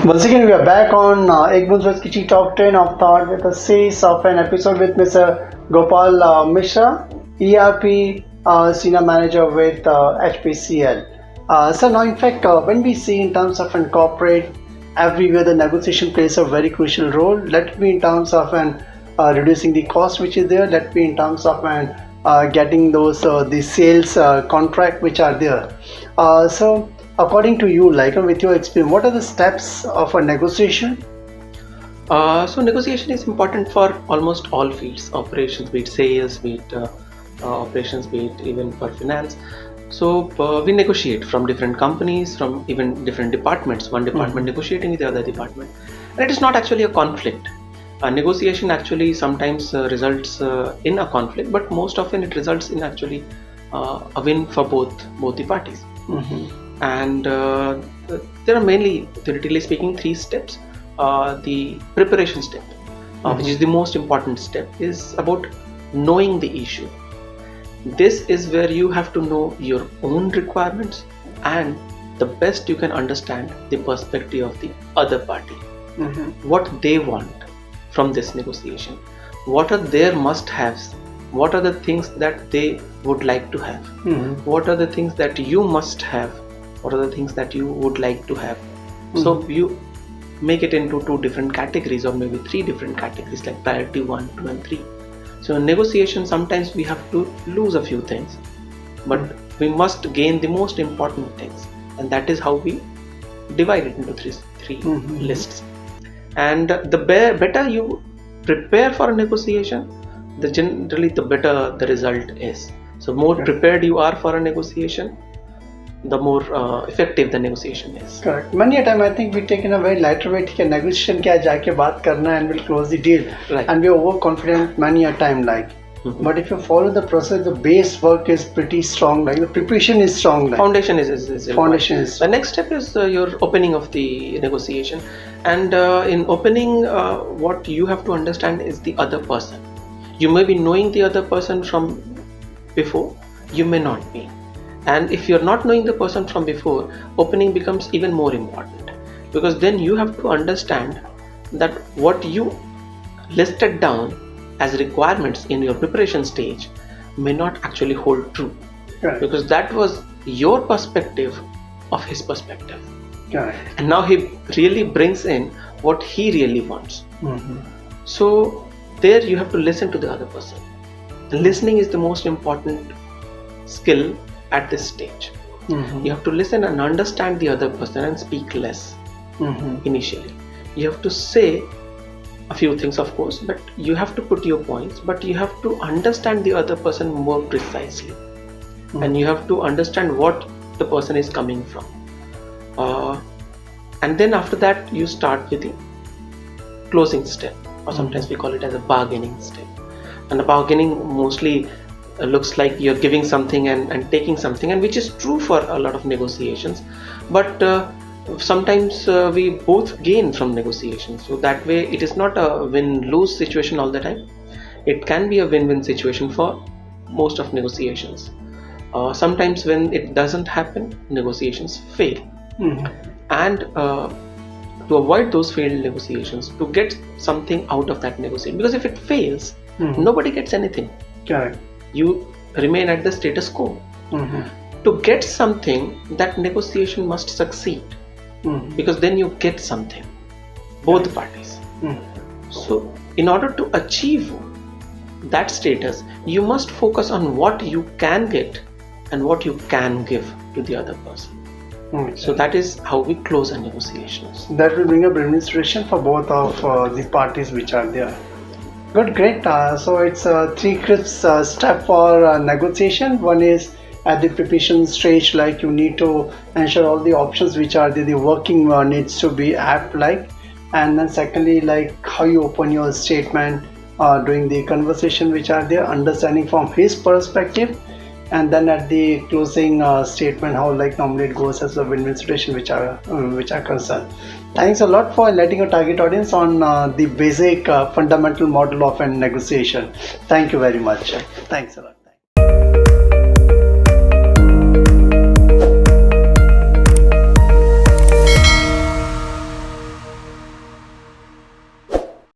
Once again, we are back on Boond Soch Kichi Top 10 of Thought with a series of an episode with Mr. Gopal Mishra, ERP Senior Manager with HPCL. So now, in fact, when we see in terms of an corporate, everywhere the negotiation plays a very crucial role. Let it be in terms of an reducing the cost which is there. Let it be in terms of an getting those the sales contract which are there. So according to you, like with your experience, what are the steps of a negotiation? So negotiation is important for almost all fields, operations, be it sales, be it operations, be it even for finance. So we negotiate from different companies, from even different departments, one department negotiating with the other department. And it is not actually a conflict. A negotiation actually sometimes results in a conflict, but most often it results in actually a win for both the parties. And there are mainly, theoretically speaking, 3 steps. The preparation step, which is the most important step, is about knowing the issue. This is where you have to know your own requirements and the best you can understand the perspective of the other party. What they want from this negotiation, what are their must-haves, what are the things that they would like to have, what are the things that you must have, what are the things that you would like to have. So you make it into 2 different categories, or maybe 3 different categories, like priority 1, 2 and 3. So in negotiation, sometimes we have to lose a few things, but we must gain the most important things, and that is how we divide it into three lists. And the better you prepare for a negotiation, generally the better the result is. So more prepared you are for a negotiation, the more effective the negotiation is. Correct. Many a time I think we take in a very lighter way, कि negotiation क्या जाके बात करना and we'll close the deal. Right. And we are overconfident many a time, like. But if you follow the process, the base work is pretty strong, like the preparation is strong. Like. Foundation is Foundation is. The next step is your opening of the negotiation, and in opening, what you have to understand is the other person. You may be knowing the other person from before, you may not be. And if you're not knowing the person from before, opening becomes even more important, because then you have to understand that what you listed down as requirements in your preparation stage may not actually hold true. Correct. Because that was your perspective of his perspective. Correct. And now he really brings in what he really wants. So there you have to listen to the other person. And listening is the most important skill at this stage. You have to listen and understand the other person and speak less initially. You have to say a few things, of course, but you have to put your points, but you have to understand the other person more precisely. And you have to understand what the person is coming from. And then after that you start with the closing step, or sometimes we call it as a bargaining step. And the bargaining mostly looks like you're giving something and taking something, and which is true for a lot of negotiations, but sometimes we both gain from negotiations. So that way it is not a win-lose situation all the time. It can be a win-win situation for most of negotiations. Sometimes when it doesn't happen, negotiations fail. And to avoid those failed negotiations, to get something out of that negotiation, because if it fails, nobody gets anything. Correct. You remain at the status quo. To get something, that negotiation must succeed, because then you get something, both parties. So in order to achieve that status, you must focus on what you can get and what you can give to the other person. So that is how we close our negotiations. That will bring up administration for both of the parties which are there. Good, great. So it's 3 crisp steps for negotiation. One is at the preparation stage, like you need to ensure all the options which are there, the working needs to be apt, like. And then secondly, like how you open your statement during the conversation which are there, understanding from his perspective. And then at the closing statement, how like normally it goes as a win-win situation which are concerned. Thanks a lot for letting your target audience on the basic fundamental model of a negotiation. Thank you very much. Thanks a lot.